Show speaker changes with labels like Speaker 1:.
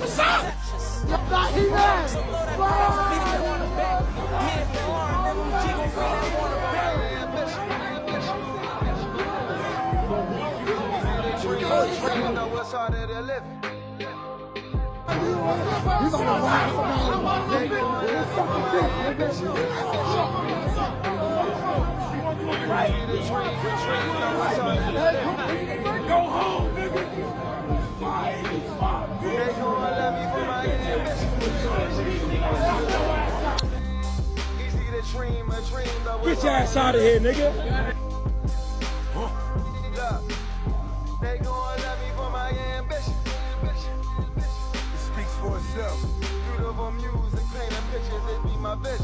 Speaker 1: What's harder to live?
Speaker 2: Go home, nigga.
Speaker 1: They gonna love me for my ambition. Easy to dream a dream.
Speaker 2: Get your ass out of here, nigga.
Speaker 1: They gonna love me for my ambition.
Speaker 3: It speaks for itself.
Speaker 1: Beautiful music, painting pictures, it be my vision.